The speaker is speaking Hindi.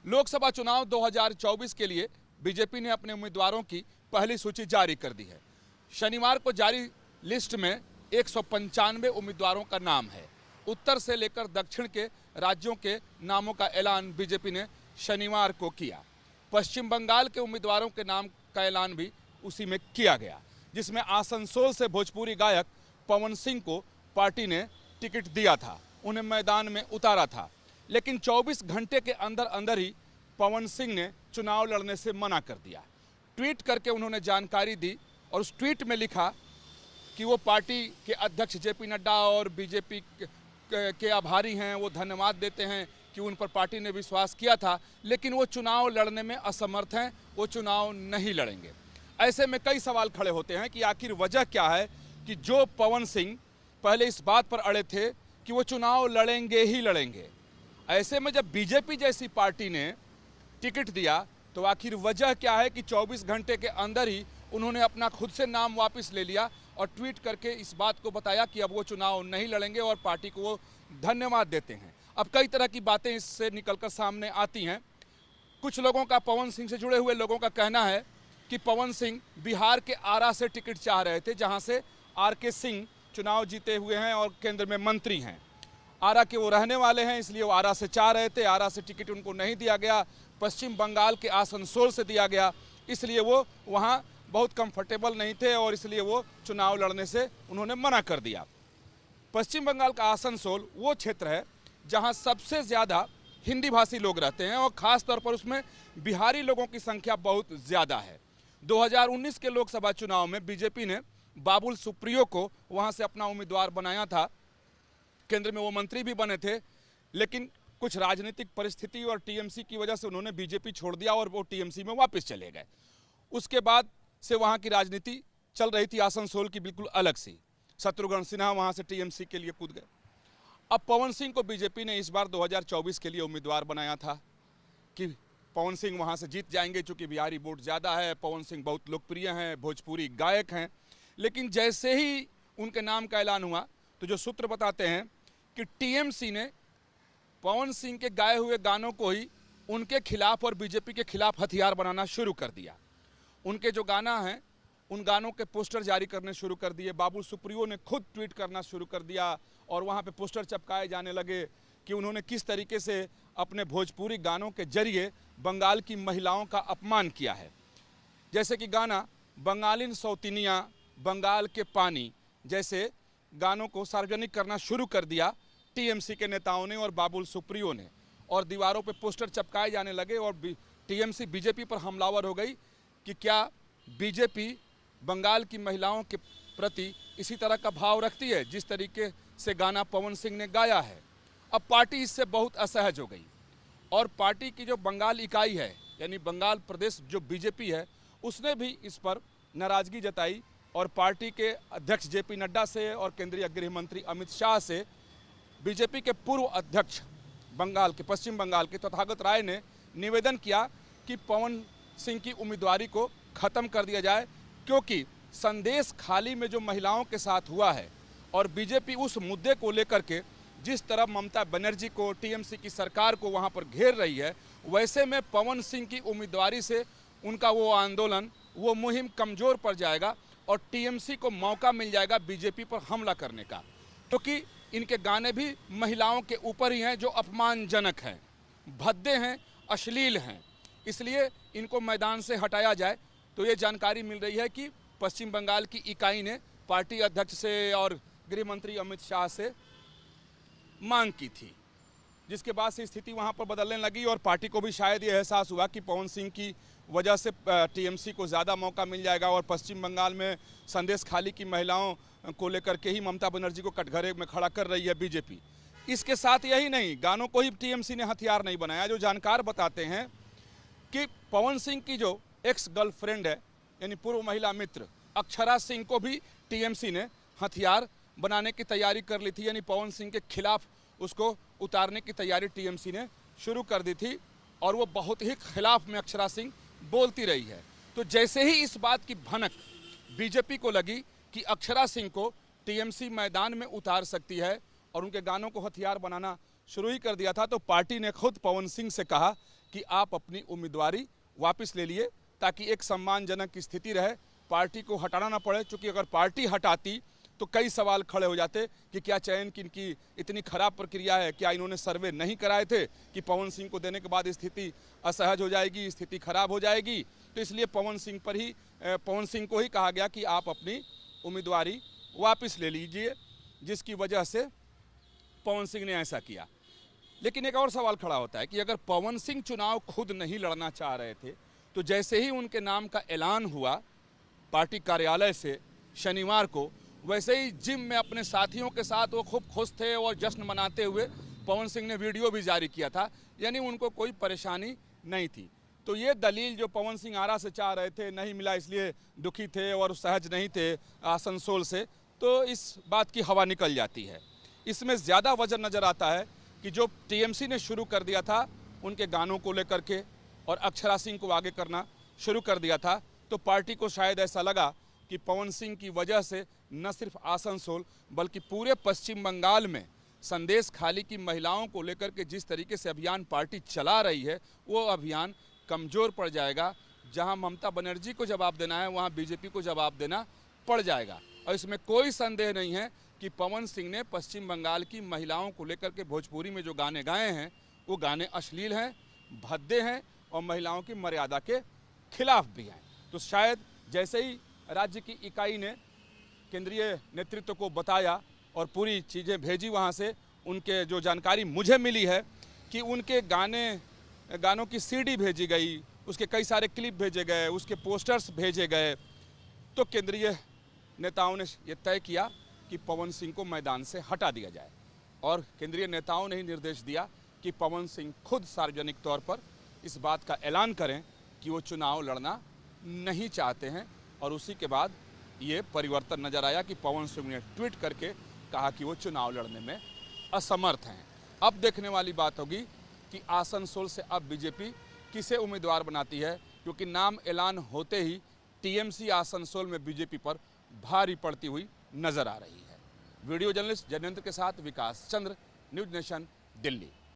लोकसभा चुनाव 2024 के लिए बीजेपी ने अपने उम्मीदवारों की पहली सूची जारी कर दी है। शनिवार को जारी लिस्ट में 195 उम्मीदवारों का नाम है। उत्तर से लेकर दक्षिण के राज्यों के नामों का ऐलान बीजेपी ने शनिवार को किया। पश्चिम बंगाल के उम्मीदवारों के नाम का ऐलान भी उसी में किया गया, जिसमें आसनसोल से भोजपुरी गायक पवन सिंह को पार्टी ने टिकट दिया था, उन्हें मैदान में उतारा था। लेकिन 24 घंटे के अंदर अंदर ही पवन सिंह ने चुनाव लड़ने से मना कर दिया। ट्वीट करके उन्होंने जानकारी दी और उस ट्वीट में लिखा कि वो पार्टी के अध्यक्ष जेपी नड्डा और बीजेपी के आभारी हैं, वो धन्यवाद देते हैं कि उन पर पार्टी ने विश्वास किया था, लेकिन वो चुनाव लड़ने में असमर्थ हैं, वो चुनाव नहीं लड़ेंगे। ऐसे में कई सवाल खड़े होते हैं कि आखिर वजह क्या है कि जो पवन सिंह पहले इस बात पर अड़े थे कि वो चुनाव लड़ेंगे ही लड़ेंगे, ऐसे में जब बीजेपी जैसी पार्टी ने टिकट दिया तो आखिर वजह क्या है कि 24 घंटे के अंदर ही उन्होंने अपना खुद से नाम वापस ले लिया और ट्वीट करके इस बात को बताया कि अब वो चुनाव नहीं लड़ेंगे और पार्टी को वो धन्यवाद देते हैं। अब कई तरह की बातें इससे निकलकर सामने आती हैं। कुछ लोगों का, पवन सिंह से जुड़े हुए लोगों का कहना है कि पवन सिंह बिहार के आरा से टिकट चाह रहे थे, जहां से आर.के. सिंह चुनाव जीते हुए हैं और केंद्र में मंत्री हैं। आरा के वो रहने वाले हैं, इसलिए वो आरा से चाह रहे थे। आरा से टिकट उनको नहीं दिया गया, पश्चिम बंगाल के आसनसोल से दिया गया, इसलिए वो वहाँ बहुत कंफर्टेबल नहीं थे और इसलिए वो चुनाव लड़ने से उन्होंने मना कर दिया। पश्चिम बंगाल का आसनसोल वो क्षेत्र है जहाँ सबसे ज़्यादा हिंदी भाषी लोग रहते हैं और ख़ास तौर पर उसमें बिहारी लोगों की संख्या बहुत ज़्यादा है। 2019 के लोकसभा चुनाव में बीजेपी ने बाबुल सुप्रियो को वहाँ से अपना उम्मीदवार बनाया था। केंद्र में वो मंत्री भी बने थे, लेकिन कुछ राजनीतिक परिस्थिति और टीएमसी की वजह से उन्होंने बीजेपी छोड़ दिया और वो टीएमसी में वापस चले गए। उसके बाद से वहाँ की राजनीति चल रही थी आसनसोल की बिल्कुल अलग सी। शत्रुघ्न सिन्हा वहाँ से टीएमसी के लिए कूद गए। अब पवन सिंह को बीजेपी ने इस बार 2024 के लिए उम्मीदवार बनाया था कि पवन सिंह वहाँ से जीत जाएंगे, चूँकि बिहारी वोट ज़्यादा है, पवन सिंह बहुत लोकप्रिय हैं, भोजपुरी गायक हैं। लेकिन जैसे ही उनके नाम का ऐलान हुआ तो जो सूत्र बताते हैं कि टीएमसी ने पवन सिंह के गाए हुए गानों को ही उनके खिलाफ और बीजेपी के खिलाफ हथियार बनाना शुरू कर दिया। उनके जो गाना हैं उन गानों के पोस्टर जारी करने शुरू कर दिए। बाबुल सुप्रियो ने खुद ट्वीट करना शुरू कर दिया और वहाँ पे पोस्टर चिपकाए जाने लगे कि उन्होंने किस तरीके से अपने भोजपुरी गानों के जरिए बंगाल की महिलाओं का अपमान किया है। जैसे कि गाना बंगालिन सौतिनिया, बंगाल के पानी जैसे गानों को सार्वजनिक करना शुरू कर दिया टीएमसी के नेताओं ने और बाबुल सुप्रियो ने, और दीवारों पे पोस्टर चिपकाए जाने लगे और टीएमसी बीजेपी पर हमलावर हो गई कि क्या बीजेपी बंगाल की महिलाओं के प्रति इसी तरह का भाव रखती है जिस तरीके से गाना पवन सिंह ने गाया है। अब पार्टी इससे बहुत असहज हो गई और पार्टी की जो बंगाल इकाई है, यानी बंगाल प्रदेश जो बीजेपी है, उसने भी इस पर नाराज़गी जताई और पार्टी के अध्यक्ष जेपी नड्डा से और केंद्रीय गृह मंत्री अमित शाह से बीजेपी के पूर्व अध्यक्ष बंगाल के, पश्चिम बंगाल के तथागत राय ने निवेदन किया कि पवन सिंह की उम्मीदवारी को ख़त्म कर दिया जाए, क्योंकि संदेश खाली में जो महिलाओं के साथ हुआ है और बीजेपी उस मुद्दे को लेकर के जिस तरह ममता बनर्जी को, टीएमसी की सरकार को वहां पर घेर रही है, वैसे में पवन सिंह की उम्मीदवारी से उनका वो आंदोलन, वो मुहिम कमज़ोर पड़ जाएगा और टीएमसी को मौका मिल जाएगा बीजेपी पर हमला करने का, क्योंकि इनके गाने भी महिलाओं के ऊपर ही हैं जो अपमानजनक हैं, भद्दे हैं, अश्लील हैं, इसलिए इनको मैदान से हटाया जाए। तो ये जानकारी मिल रही है कि पश्चिम बंगाल की इकाई ने पार्टी अध्यक्ष से और गृह मंत्री अमित शाह से मांग की थी, जिसके बाद से स्थिति वहां पर बदलने लगी और पार्टी को भी शायद ये एहसास हुआ कि पवन सिंह की वजह से टीएमसी को ज़्यादा मौका मिल जाएगा और पश्चिम बंगाल में संदेश खाली की महिलाओं को लेकर के ही ममता बनर्जी को कटघरे में खड़ा कर रही है बीजेपी। इसके साथ यही नहीं, गानों को ही टीएमसी ने हथियार नहीं बनाया। जो जानकार बताते हैं कि पवन सिंह की जो एक्स गर्लफ्रेंड है, यानी पूर्व महिला मित्र अक्षरा सिंह को भी टीएमसी ने हथियार बनाने की तैयारी कर ली थी, यानी पवन सिंह के खिलाफ उसको उतारने की तैयारी टीएमसी ने शुरू कर दी थी और वो बहुत ही खिलाफ में अक्षरा सिंह बोलती रही है। तो जैसे ही इस बात की भनक बीजेपी को लगी कि अक्षरा सिंह को टीएमसी मैदान में उतार सकती है और उनके गानों को हथियार बनाना शुरू ही कर दिया था, तो पार्टी ने खुद पवन सिंह से कहा कि आप अपनी उम्मीदवारी वापस ले लिए ताकि एक सम्मानजनक स्थिति रहे, पार्टी को हटाना ना पड़े। क्योंकि अगर पार्टी हटाती तो कई सवाल खड़े हो जाते कि क्या चयन की इनकी इतनी खराब प्रक्रिया है, क्या इन्होंने सर्वे नहीं कराए थे कि पवन सिंह को देने के बाद स्थिति असहज हो जाएगी, स्थिति खराब हो जाएगी। तो इसलिए पवन सिंह को ही कहा गया कि आप अपनी उम्मीदवारी वापस ले लीजिए, जिसकी वजह से पवन सिंह ने ऐसा किया। लेकिन एक और सवाल खड़ा होता है कि अगर पवन सिंह चुनाव खुद नहीं लड़ना चाह रहे थे तो जैसे ही उनके नाम का ऐलान हुआ पार्टी कार्यालय से शनिवार को, वैसे ही जिम में अपने साथियों के साथ वो खूब खुश थे और जश्न मनाते हुए पवन सिंह ने वीडियो भी जारी किया था, यानी उनको कोई परेशानी नहीं थी। तो ये दलील जो पवन सिंह आरा से चाह रहे थे नहीं मिला इसलिए दुखी थे और सहज नहीं थे आसनसोल से, तो इस बात की हवा निकल जाती है। इसमें ज़्यादा वजह नज़र आता है कि जो टीएमसी ने शुरू कर दिया था उनके गानों को लेकर के और अक्षरा सिंह को आगे करना शुरू कर दिया था, तो पार्टी को शायद ऐसा लगा कि पवन सिंह की वजह से न सिर्फ आसनसोल बल्कि पूरे पश्चिम बंगाल में संदेश खाली की महिलाओं को लेकर के जिस तरीके से अभियान पार्टी चला रही है वो अभियान कमज़ोर पड़ जाएगा। जहां ममता बनर्जी को जवाब देना है वहां बीजेपी को जवाब देना पड़ जाएगा। और इसमें कोई संदेह नहीं है कि पवन सिंह ने पश्चिम बंगाल की महिलाओं को लेकर के भोजपुरी में जो गाने गाए हैं वो गाने अश्लील हैं, भद्दे हैं और महिलाओं की मर्यादा के खिलाफ भी हैं। तो शायद जैसे ही राज्य की इकाई ने केंद्रीय नेतृत्व को बताया और पूरी चीज़ें भेजी वहाँ से, उनके जो जानकारी मुझे मिली है कि उनके गानों की सीडी भेजी गई, उसके कई सारे क्लिप भेजे गए, उसके पोस्टर्स भेजे गए, तो केंद्रीय नेताओं ने ये तय किया कि पवन सिंह को मैदान से हटा दिया जाए। और केंद्रीय नेताओं ने ही निर्देश दिया कि पवन सिंह खुद सार्वजनिक तौर पर इस बात का ऐलान करें कि वो चुनाव लड़ना नहीं चाहते हैं। और उसी के बाद ये परिवर्तन नज़र आया कि पवन सिंह ने ट्वीट करके कहा कि वो चुनाव लड़ने में असमर्थ हैं। अब देखने वाली बात होगी कि आसनसोल से अब बीजेपी किसे उम्मीदवार बनाती है, क्योंकि नाम ऐलान होते ही टीएमसी आसनसोल में बीजेपी पर भारी पड़ती हुई नजर आ रही है। वीडियो जर्नलिस्ट जयेंद्र के साथ विकास चंद्र, न्यूज़ नेशन, दिल्ली।